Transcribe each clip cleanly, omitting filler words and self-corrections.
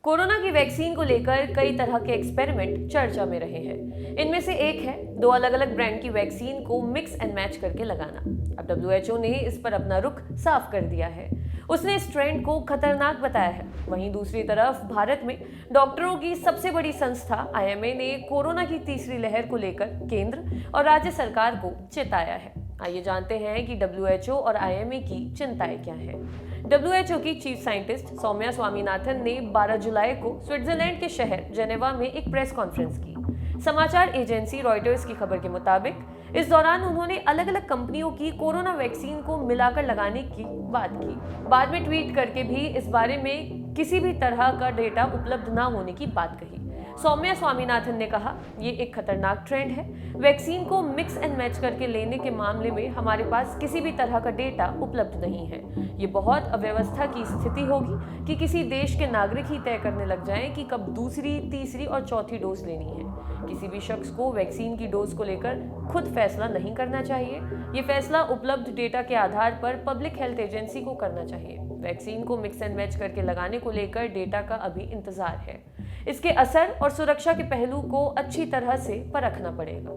Corona की vaccine को लेकर कई तरह के एक्सपेरिमेंट चर्चा में रहे हैं। इनमें से एक है दो अलग अलग ब्रांड की वैक्सीन को मिक्स एंड मैच करके लगाना। अब डब्ल्यूएचओ ने इस पर अपना रुख साफ कर दिया है। उसने इस ट्रेंड को खतरनाक बताया है। वहीं दूसरी तरफ भारत में डॉक्टरों की सबसे बड़ी संस्था आईएमए ने कोरोना की तीसरी लहर को लेकर केंद्र और राज्य सरकार को चेताया है। आइए जानते हैं कि डब्ल्यूएचओ और आईएमए की चिंताएं क्या हैं। डब्ल्यूएचओ की चीफ साइंटिस्ट सौम्या स्वामीनाथन ने 12 जुलाई को स्विट्जरलैंड के शहर जेनेवा में एक प्रेस कॉन्फ्रेंस की। समाचार एजेंसी रॉयटर्स की खबर के मुताबिक इस दौरान उन्होंने अलग अलग कंपनियों की कोरोना वैक्सीन को मिलाकर लगाने की बात की। बाद में ट्वीट करके भी इस बारे में किसी भी तरह का डेटा उपलब्ध न होने की बात कही। सौम्या स्वामीनाथन ने कहा, ये एक खतरनाक ट्रेंड है। वैक्सीन को मिक्स एंड मैच करके लेने के मामले में हमारे पास किसी भी तरह का डेटा उपलब्ध नहीं है। ये बहुत अव्यवस्था की स्थिति होगी कि किसी देश के नागरिक ही तय करने लग जाएं कि कब दूसरी, तीसरी और चौथी डोज लेनी है। किसी भी शख्स को वैक्सीन की डोज को लेकर खुद फैसला नहीं करना चाहिए। ये फैसला उपलब्ध डेटा के आधार पर पब्लिक हेल्थ एजेंसी को करना चाहिए। वैक्सीन को मिक्स एंड मैच करके लगाने को लेकर डेटा का अभी इंतजार है। इसके असर और सुरक्षा के पहलू को अच्छी तरह से परखना पड़ेगा।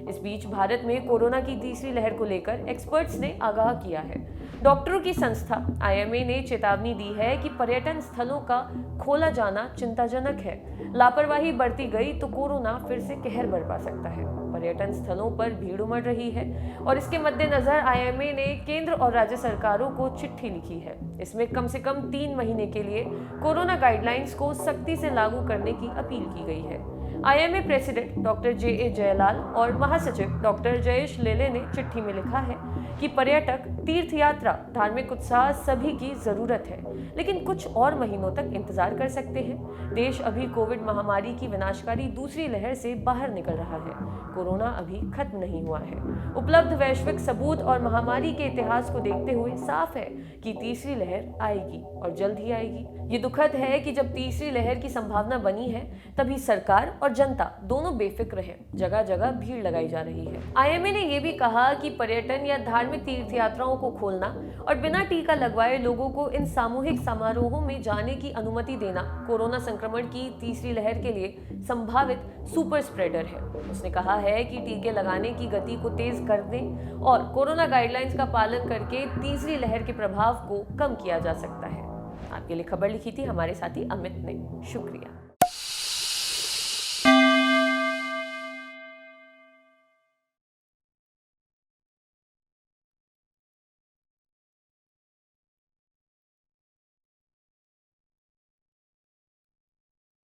इस बीच भारत में कोरोना की तीसरी लहर को लेकर एक्सपर्ट्स ने आगाह किया है। डॉक्टरों की संस्था आईएमए ने चेतावनी दी है कि पर्यटन स्थलों का खोला जाना चिंताजनक है। लापरवाही बरती गई तो कोरोना फिर से कहर बरपा सकता है। पर्यटन स्थलों पर भीड़ उमड़ रही है और इसके मद्देनजर आईएमए ने केंद्र और राज्य सरकारों को चिट्ठी लिखी है। इसमें कम से कम 3 महीने के लिए कोरोना गाइडलाइंस को सख्ती से लागू करने की अपील की गई है। IMA president doctor J A. Jayalal और महासचिव डॉक्टर जयेश लेले ने चिट्ठी में लिखा है कि पर्यटक, तीर्थ यात्रा, धार्मिक उत्साह सभी की जरूरत है, लेकिन कुछ और महीनों तक इंतजार कर सकते हैं। देश अभी कोविड महामारी की विनाशकारी दूसरी लहर से बाहर निकल रहा है। कोरोना अभी खत्म नहीं हुआ है। उपलब्ध वैश्विक सबूत और महामारी के इतिहास को देखते हुए साफ है कि तीसरी लहर आएगी और जल्द ही आएगी। ये दुखद है कि जब तीसरी लहर की संभावना बनी है, तभी सरकार और जनता दोनों बेफिक्र है। जगह जगह भीड़ लगाई जा रही है। आईएमए ने यह भी कहा कि पर्यटन या धार्मिक तीर्थ यात्राओं को खोलना और बिना टीका लगवाए लोगों को इन सामूहिक समारोहों में जाने की अनुमति देना कोरोना संक्रमण की तीसरी लहर के लिए संभावित सुपर स्प्रेडर है। उसने कहा है कि टीके लगाने की गति को तेज करने और कोरोना गाइडलाइंस का पालन करके तीसरी लहर के प्रभाव को कम किया जा सकता है। आपके लिए खबर लिखी थी हमारे साथी अमित ने। शुक्रिया।